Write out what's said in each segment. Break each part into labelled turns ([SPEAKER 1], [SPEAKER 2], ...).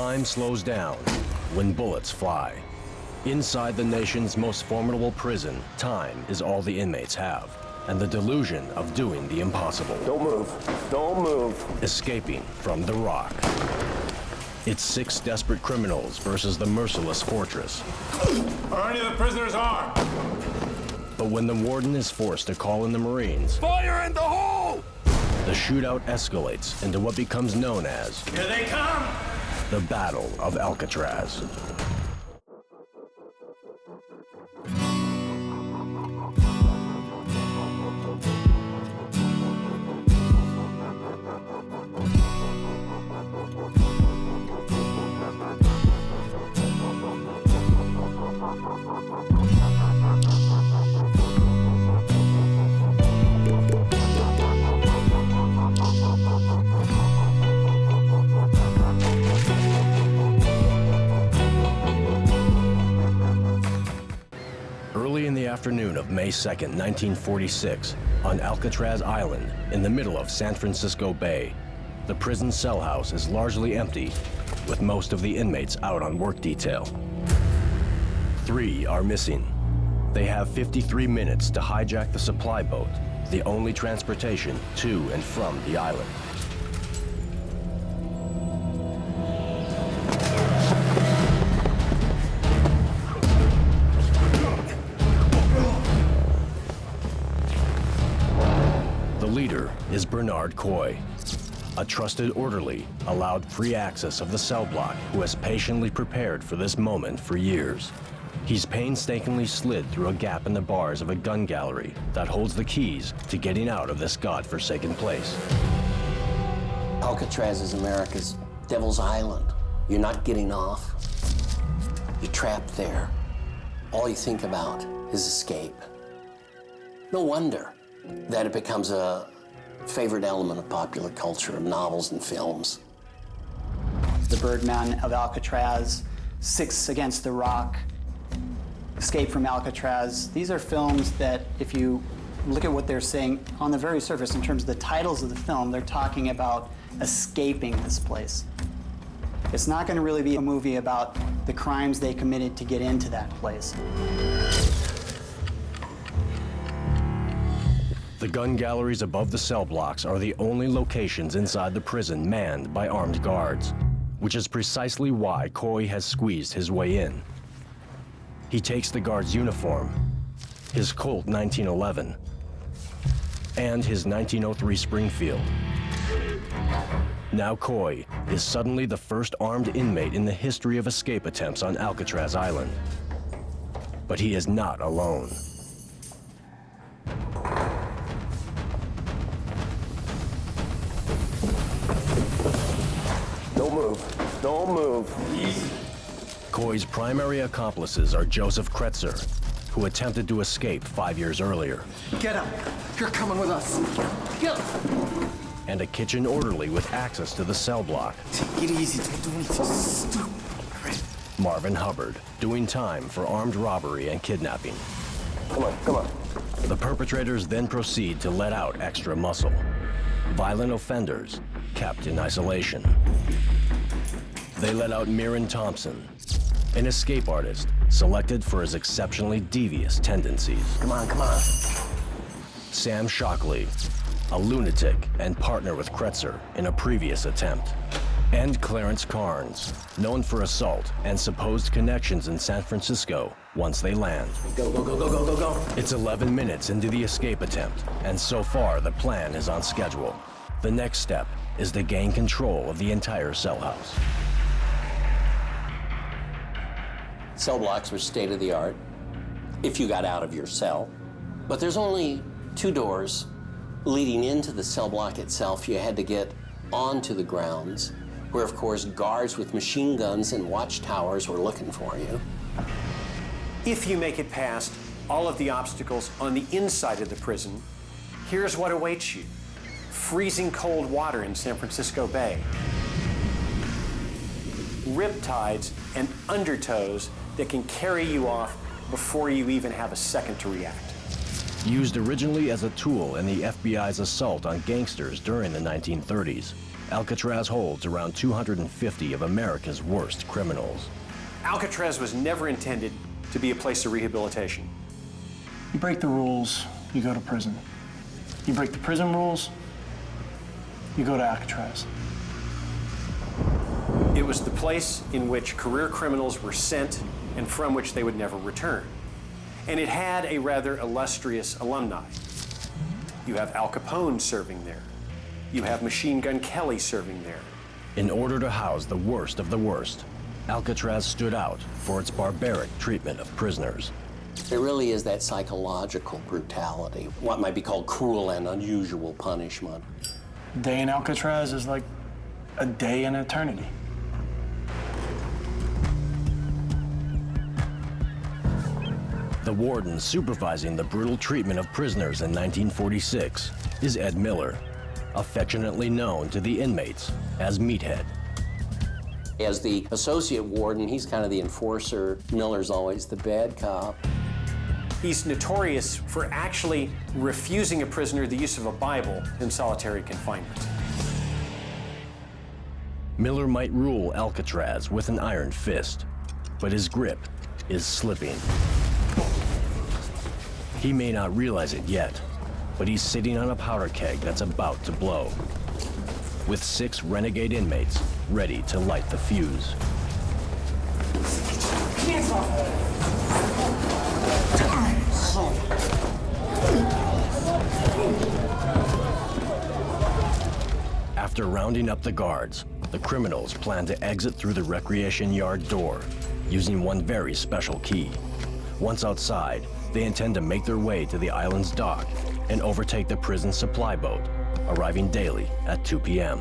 [SPEAKER 1] Time slows down when bullets fly. Inside the nation's most formidable prison, time is all the inmates have, and the delusion of doing the impossible.
[SPEAKER 2] Don't move. Don't move.
[SPEAKER 1] Escaping from the Rock. It's 6 desperate criminals versus the merciless fortress.
[SPEAKER 3] Are any of the prisoners armed?
[SPEAKER 1] But when the Warden is forced to call in the Marines,
[SPEAKER 3] Fire in the hole!
[SPEAKER 1] the shootout escalates into what becomes known as
[SPEAKER 3] Here they come!
[SPEAKER 1] the Battle of Alcatraz. Early in the afternoon of May 2nd, 1946, on Alcatraz Island, in the middle of San Francisco Bay, the prison cell house is largely empty, with most of the inmates out on work detail. 3 are missing. They have 53 minutes to hijack the supply boat, the only transportation to and from the island. The leader is Bernard Coy, a trusted orderly allowed free access of the cell block who has patiently prepared for this moment for years. He's painstakingly slid through a gap in the bars of a gun gallery that holds the keys to getting out of this godforsaken place.
[SPEAKER 4] Alcatraz is America's Devil's Island. You're not getting off. You're trapped there. All you think about is escape. No wonder that it becomes a favorite element of popular culture, of novels and films.
[SPEAKER 5] The Birdman of Alcatraz, 6 Against the Rock, Escape from Alcatraz. These are films that, if you look at what they're saying on the very surface in terms of the titles of the film, they're talking about escaping this place. It's not going to really be a movie about the crimes they committed to get into that place.
[SPEAKER 1] The gun galleries above the cell blocks are the only locations inside the prison manned by armed guards, which is precisely why Coy has squeezed his way in. He takes the guard's uniform, his Colt 1911, and his 1903 Springfield. Now Coy is suddenly the first armed inmate in the history of escape attempts on Alcatraz Island. But he is not alone.
[SPEAKER 2] Don't move. Don't move.
[SPEAKER 3] Easy.
[SPEAKER 1] Coy's primary accomplices are Joseph Kretzer, who attempted to escape 5 years earlier,
[SPEAKER 6] Get up. You're coming with us. Get up.
[SPEAKER 1] and a kitchen orderly with access to the cell block,
[SPEAKER 6] Take it easy. Don't do anything stupid. All right.
[SPEAKER 1] Marvin Hubbard, doing time for armed robbery and kidnapping.
[SPEAKER 2] Come on, come on.
[SPEAKER 1] The perpetrators then proceed to let out extra muscle. Violent offenders kept in isolation. They let out Mirren Thompson, an escape artist selected for his exceptionally devious tendencies.
[SPEAKER 4] Come on, come on.
[SPEAKER 1] Sam Shockley, a lunatic and partner with Kretzer in a previous attempt. And Clarence Carnes, known for assault and supposed connections in San Francisco once they land.
[SPEAKER 4] Go, go, go, go, go, go, go.
[SPEAKER 1] It's 11 minutes into the escape attempt, and so far the plan is on schedule. The next step is to gain control of the entire cell house.
[SPEAKER 4] Cell blocks were state-of-the-art if you got out of your cell. But there's only 2 doors leading into the cell block itself. You had to get onto the grounds, where, of course, guards with machine guns and watchtowers were looking for you.
[SPEAKER 7] If you make it past all of the obstacles on the inside of the prison, here's what awaits you. Freezing cold water in San Francisco Bay. Riptides and undertows that can carry you off before you even have a second to react.
[SPEAKER 1] Used originally as a tool in the FBI's assault on gangsters during the 1930s, Alcatraz holds around 250 of America's worst criminals.
[SPEAKER 7] Alcatraz was never intended to be a place of rehabilitation.
[SPEAKER 8] You break the rules, you go to prison. You break the prison rules, you go to Alcatraz.
[SPEAKER 7] It was the place in which career criminals were sent and from which they would never return. And it had a rather illustrious alumni. You have Al Capone serving there. You have Machine Gun Kelly serving there.
[SPEAKER 1] In order to house the worst of the worst, Alcatraz stood out for its barbaric treatment of prisoners.
[SPEAKER 4] There really is that psychological brutality, what might be called cruel and unusual punishment.
[SPEAKER 8] A day in Alcatraz is like a day in eternity.
[SPEAKER 1] The warden supervising the brutal treatment of prisoners in 1946 is Ed Miller, affectionately known to the inmates as Meathead.
[SPEAKER 4] As the associate warden, he's kind of the enforcer. Miller's always the bad cop.
[SPEAKER 7] He's notorious for actually refusing a prisoner the use of a Bible in solitary confinement.
[SPEAKER 1] Miller might rule Alcatraz with an iron fist, but his grip is slipping. He may not realize it yet, but he's sitting on a powder keg that's about to blow, with 6 renegade inmates ready to light the fuse. After rounding up the guards, the criminals plan to exit through the recreation yard door using one very special key. Once outside, they intend to make their way to the island's dock and overtake the prison supply boat, arriving daily at 2 p.m.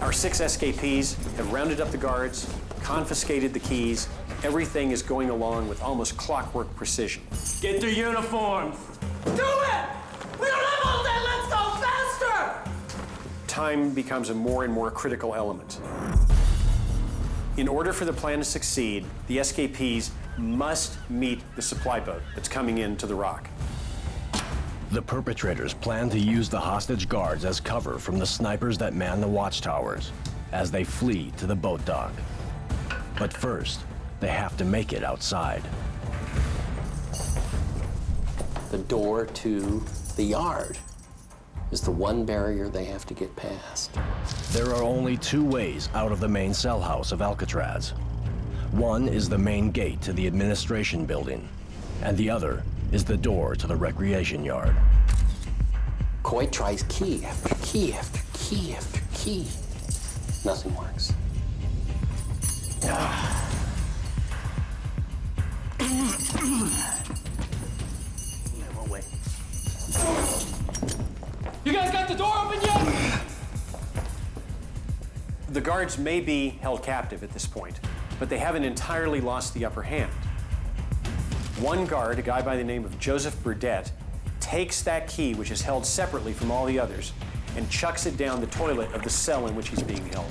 [SPEAKER 7] Our 6 escapees have rounded up the guards, confiscated the keys. Everything is going along with almost clockwork precision.
[SPEAKER 3] Get their uniforms.
[SPEAKER 6] Do it! We don't have all day, let's go faster!
[SPEAKER 7] Time becomes a more and more critical element. In order for the plan to succeed, the escapees must meet the supply boat that's coming into the rock.
[SPEAKER 1] The perpetrators plan to use the hostage guards as cover from the snipers that man the watchtowers as they flee to the boat dock. But first, they have to make it outside.
[SPEAKER 4] The door to the yard is the one barrier they have to get past.
[SPEAKER 1] There are only 2 ways out of the main cell house of Alcatraz. One is the main gate to the administration building, and the other is the door to the recreation yard.
[SPEAKER 4] Coy tries key after key after key after key. Nothing works.
[SPEAKER 3] You guys got the door open yet?
[SPEAKER 7] The guards may be held captive at this point, but they haven't entirely lost the upper hand. One guard, a guy by the name of Joseph Burdett, takes that key, which is held separately from all the others, and chucks it down the toilet of the cell in which he's being held.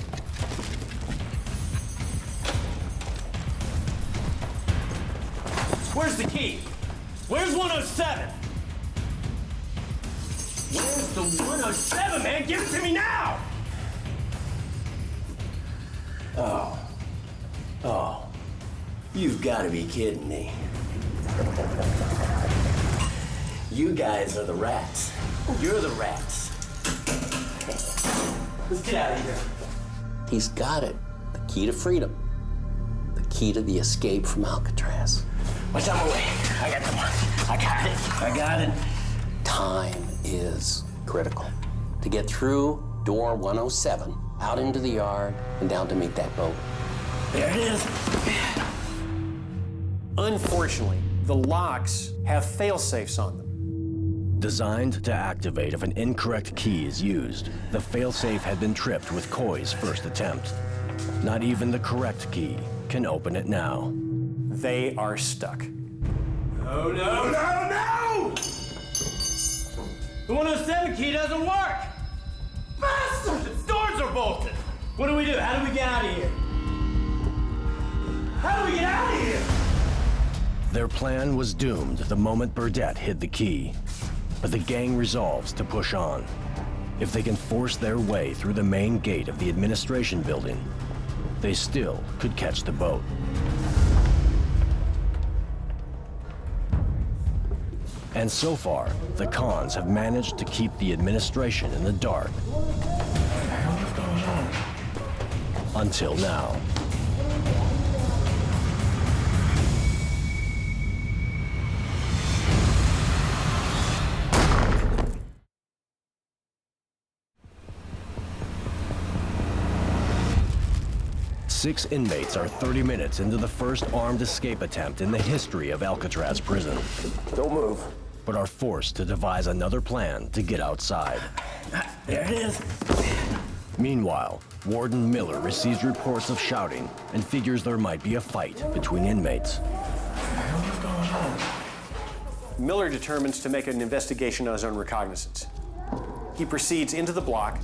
[SPEAKER 3] Where's the key? Where's 107? Where's the 107, man? Give it to me now!
[SPEAKER 9] Oh, you've got to be kidding me. You guys are the rats. You're the rats. Let's get out of here.
[SPEAKER 4] He's got it. The key to freedom. The key to the escape from Alcatraz.
[SPEAKER 9] Watch out my way. I got the one. I got it.
[SPEAKER 4] Time is critical. To get through door 107, out into the yard, and down to meet that boat.
[SPEAKER 9] There it is.
[SPEAKER 7] Unfortunately, the locks have fail-safes on them.
[SPEAKER 1] Designed to activate if an incorrect key is used, the failsafe had been tripped with Coy's first attempt. Not even the correct key can open it now.
[SPEAKER 7] They are stuck.
[SPEAKER 3] No, no, no, no! The 107 key doesn't work! Bastard! The doors are bolted! What do we do? How do we get out of here? How do we get out of here?
[SPEAKER 1] Their plan was doomed the moment Burdett hid the key, but the gang resolves to push on. If they can force their way through the main gate of the administration building, they still could catch the boat. And so far, the cons have managed to keep the administration in the dark. Until now. Six inmates are 30 minutes into the first armed escape attempt in the history of Alcatraz prison.
[SPEAKER 2] Don't move.
[SPEAKER 1] But are forced to devise another plan to get outside.
[SPEAKER 9] There it is.
[SPEAKER 1] Meanwhile, Warden Miller receives reports of shouting and figures there might be a fight between inmates.
[SPEAKER 7] Miller determines to make an investigation on his own recognizance. He proceeds into the block.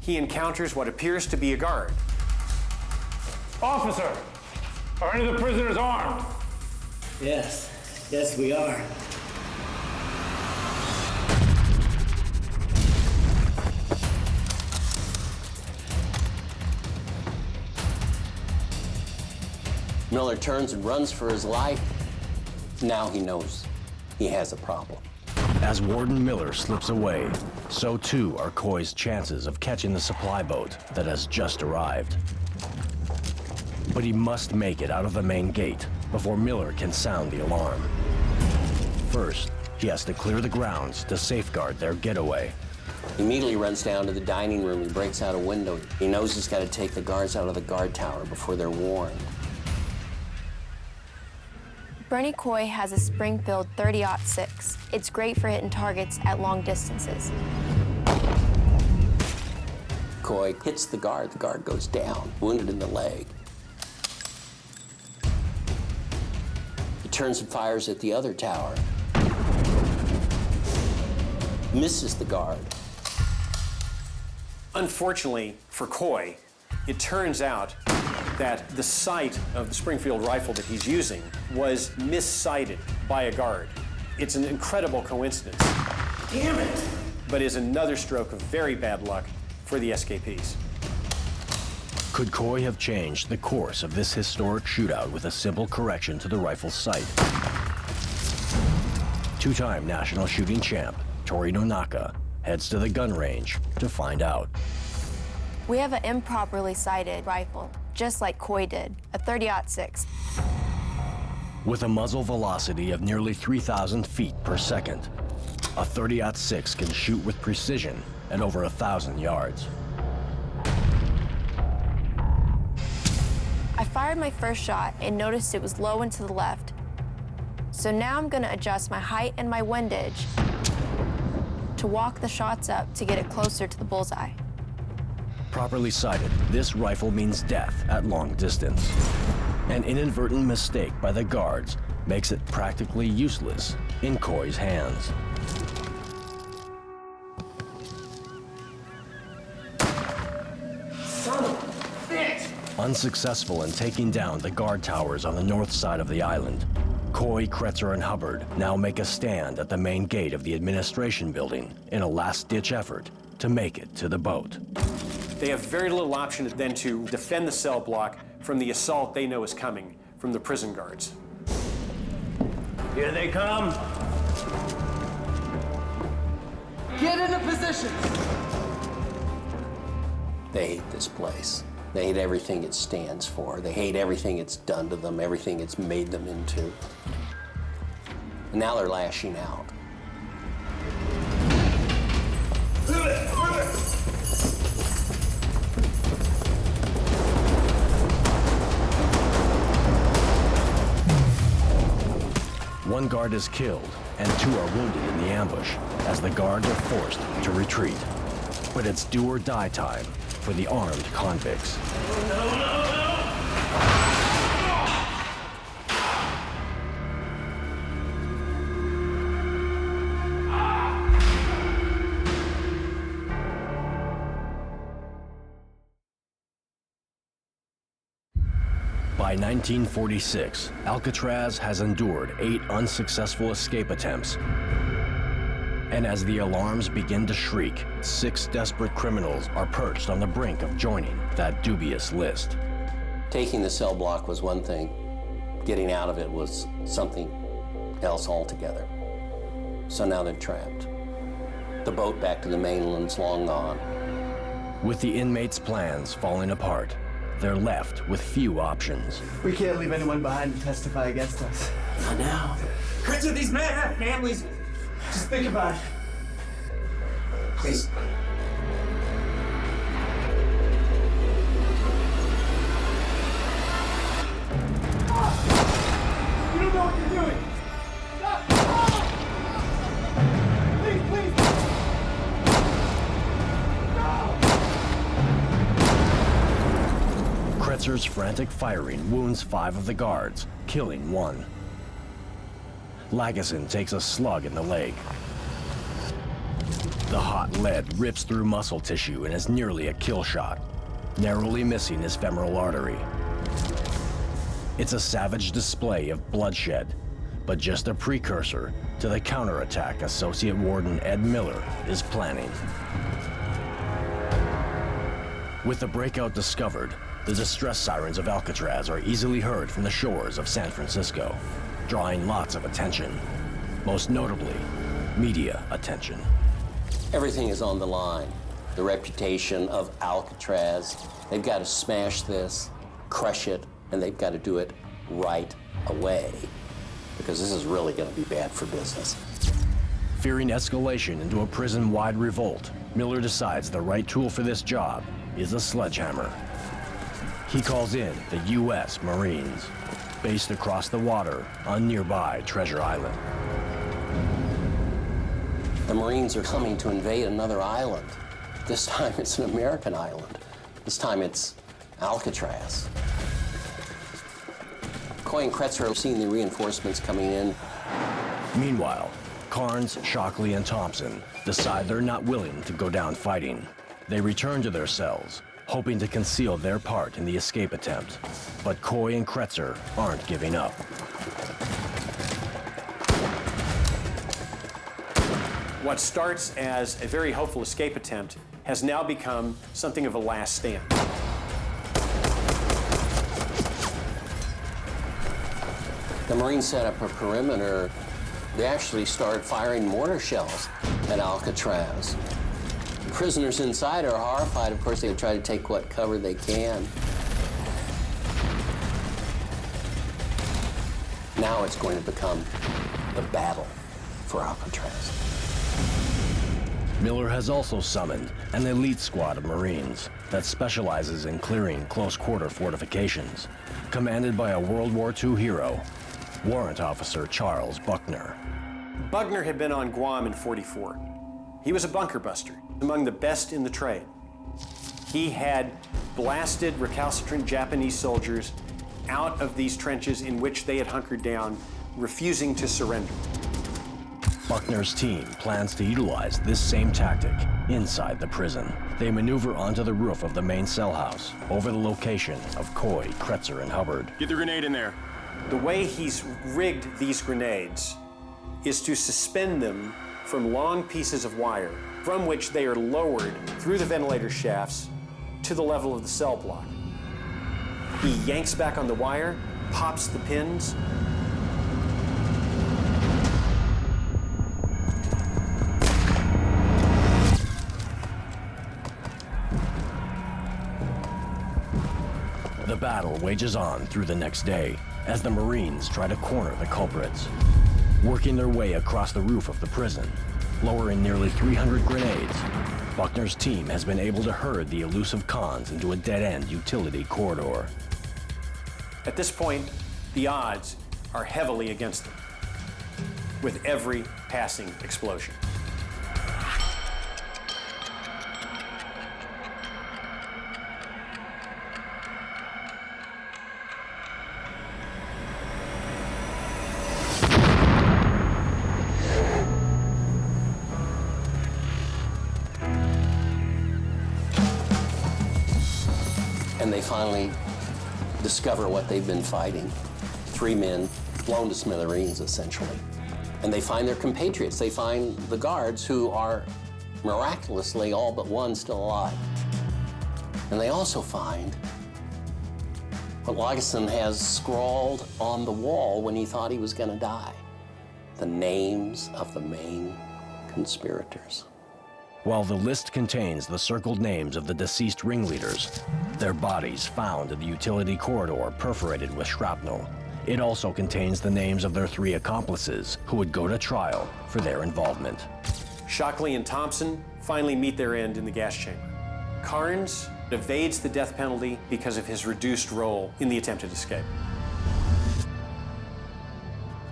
[SPEAKER 7] He encounters what appears to be a guard.
[SPEAKER 10] Officer, are any of the prisoners armed?
[SPEAKER 9] Yes. Yes, we are.
[SPEAKER 4] Miller turns and runs for his life. Now he knows he has a problem.
[SPEAKER 1] As Warden Miller slips away, so too are Coy's chances of catching the supply boat that has just arrived. But he must make it out of the main gate before Miller can sound the alarm. First, he has to clear the grounds to safeguard their getaway.
[SPEAKER 4] He immediately runs down to the dining room. He breaks out a window. He knows he's got to take the guards out of the guard tower before they're warned.
[SPEAKER 11] Bernie Coy has a spring-filled .30-06. It's great for hitting targets at long distances.
[SPEAKER 4] Coy hits the guard goes down, wounded in the leg. He turns and fires at the other tower. Misses the guard.
[SPEAKER 7] Unfortunately for Coy, it turns out that the sight of the Springfield rifle that he's using was missighted by a guard. It's an incredible coincidence.
[SPEAKER 9] Damn it!
[SPEAKER 7] But is another stroke of very bad luck for the escapees.
[SPEAKER 1] Could Coy have changed the course of this historic shootout with a simple correction to the rifle's sight? Two-time national shooting champ Tori Nonaka heads to the gun range to find out.
[SPEAKER 11] We have an improperly sighted rifle, just like Coy did, a .30-06.
[SPEAKER 1] With a muzzle velocity of nearly 3,000 feet per second, a .30-06 can shoot with precision at over 1,000 yards.
[SPEAKER 11] I fired my first shot and noticed it was low and to the left. So now I'm gonna adjust my height and my windage to walk the shots up to get it closer to the bullseye.
[SPEAKER 1] Properly sighted, this rifle means death at long distance. An inadvertent mistake by the guards makes it practically useless in Coy's hands.
[SPEAKER 9] Son of a bitch!
[SPEAKER 1] Unsuccessful in taking down the guard towers on the north side of the island, Coy, Kretzer, and Hubbard now make a stand at the main gate of the administration building in a last-ditch effort to make it to the boat.
[SPEAKER 7] They have very little option than to defend the cell block from the assault they know is coming from the prison guards.
[SPEAKER 3] Here they come.
[SPEAKER 6] Get into positions!
[SPEAKER 4] They hate this place. They hate everything it stands for. They hate everything it's done to them, everything it's made them into. And now they're lashing out.
[SPEAKER 1] One guard is killed, and two are wounded in the ambush as the guards are forced to retreat. But it's do or die time for the armed convicts. By 1946, Alcatraz has endured 8 unsuccessful escape attempts And as the alarms begin to shriek, 6 desperate criminals are perched on the brink of joining that dubious list.
[SPEAKER 4] Taking the cell block was one thing. Getting out of it was something else altogether. So now they're trapped. The boat back to the mainland's long gone.
[SPEAKER 1] With the inmates' plans falling apart, they're left with few options.
[SPEAKER 12] We can't leave anyone behind to testify against us.
[SPEAKER 9] Not now.
[SPEAKER 12] Chris, these men have families. Just think about it.
[SPEAKER 9] Please.
[SPEAKER 12] You don't know what you're doing. Stop. Please, please. No.
[SPEAKER 1] Kretzer's frantic firing wounds 5 of the guards, killing 1. Lageson takes a slug in the leg. The hot lead rips through muscle tissue and is nearly a kill shot, narrowly missing his femoral artery. It's a savage display of bloodshed, but just a precursor to the counterattack Associate Warden Ed Miller is planning. With the breakout discovered, the distress sirens of Alcatraz are easily heard from the shores of San Francisco, drawing lots of attention, most notably, media attention.
[SPEAKER 4] Everything is on the line. The reputation of Alcatraz. They've got to smash this, crush it, and they've got to do it right away, because this is really going to be bad for business.
[SPEAKER 1] Fearing escalation into a prison-wide revolt, Miller decides the right tool for this job is a sledgehammer. He calls in the U.S. Marines, based across the water on nearby Treasure Island.
[SPEAKER 4] The Marines are coming to invade another island. This time it's an American island. This time it's Alcatraz. Coy and Kretzer are seeing the reinforcements coming in.
[SPEAKER 1] Meanwhile, Carnes, Shockley, and Thompson decide they're not willing to go down fighting. They return to their cells, hoping to conceal their part in the escape attempt. But Coy and Kretzer aren't giving up.
[SPEAKER 7] What starts as a very hopeful escape attempt has now become something of a last stand.
[SPEAKER 4] The Marines set up a perimeter. They actually start firing mortar shells at Alcatraz. The prisoners inside are horrified. Of course, they try to take what cover they can. Now it's going to become the battle for Alcatraz.
[SPEAKER 1] Miller has also summoned an elite squad of Marines that specializes in clearing close-quarter fortifications, commanded by a World War II hero, Warrant Officer Charles Buckner.
[SPEAKER 7] Buckner had been on Guam in '44. He was a bunker buster, among the best in the trade. He had blasted recalcitrant Japanese soldiers out of these trenches in which they had hunkered down, refusing to surrender.
[SPEAKER 1] Buckner's team plans to utilize this same tactic inside the prison. They maneuver onto the roof of the main cell house, over the location of Coy, Kretzer, and Hubbard.
[SPEAKER 10] Get the grenade in there.
[SPEAKER 7] The way he's rigged these grenades is to suspend them from long pieces of wire, from which they are lowered through the ventilator shafts to the level of the cell block. He yanks back on the wire, pops the pins.
[SPEAKER 1] The battle wages on through the next day as the Marines try to corner the culprits. Working their way across the roof of the prison, lowering nearly 300 grenades, Buckner's team has been able to herd the elusive cons into a dead-end utility corridor.
[SPEAKER 7] At this point, the odds are heavily against them, with every passing explosion.
[SPEAKER 4] And they finally discover what they've been fighting. 3 men blown to smithereens, essentially. And they find their compatriots. They find the guards who are miraculously all but one still alive. And they also find what Lagesson has scrawled on the wall when he thought he was going to die. The names of the main conspirators.
[SPEAKER 1] While the list contains the circled names of the deceased ringleaders, their bodies found in the utility corridor perforated with shrapnel, it also contains the names of their 3 accomplices who would go to trial for their involvement.
[SPEAKER 7] Shockley and Thompson finally meet their end in the gas chamber. Carnes evades the death penalty because of his reduced role in the attempted escape.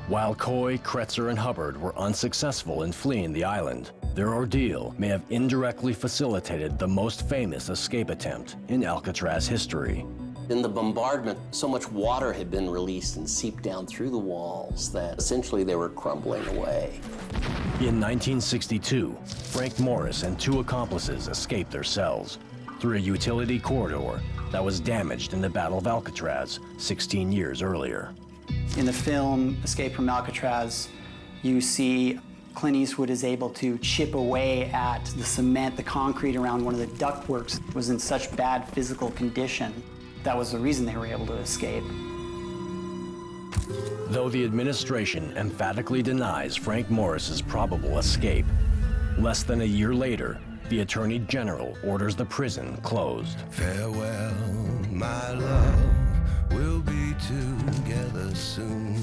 [SPEAKER 1] While Coy, Kretzer, and Hubbard were unsuccessful in fleeing the island, their ordeal may have indirectly facilitated the most famous escape attempt in Alcatraz history.
[SPEAKER 4] In the bombardment, so much water had been released and seeped down through the walls that essentially they were crumbling away.
[SPEAKER 1] In 1962, Frank Morris and 2 accomplices escaped their cells through a utility corridor that was damaged in the Battle of Alcatraz 16 years earlier.
[SPEAKER 5] In the film Escape from Alcatraz, you see Clint Eastwood is able to chip away at the cement, the concrete around one of the ductworks was in such bad physical condition. That was the reason they were able to escape.
[SPEAKER 1] Though the administration emphatically denies Frank Morris's probable escape, less than a year later, the Attorney General orders the prison closed.
[SPEAKER 13] Farewell, my love, we'll be together soon.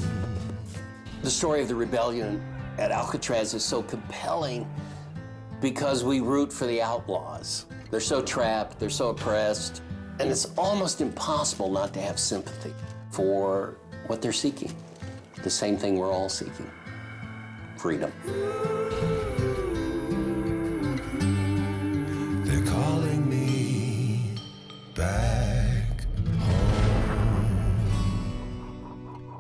[SPEAKER 4] The story of the rebellion at Alcatraz is so compelling because we root for the outlaws. They're so trapped, they're so oppressed, and it's almost impossible not to have sympathy for what they're seeking. The same thing we're all seeking: freedom.
[SPEAKER 13] They're calling me back home.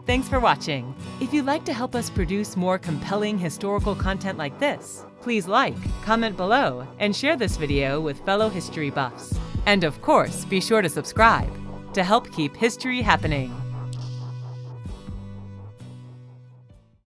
[SPEAKER 14] Thanks for watching. If you'd like to help us produce more compelling historical content like this, please like, comment below, and share this video with fellow history buffs. And of course, be sure to subscribe to help keep history happening.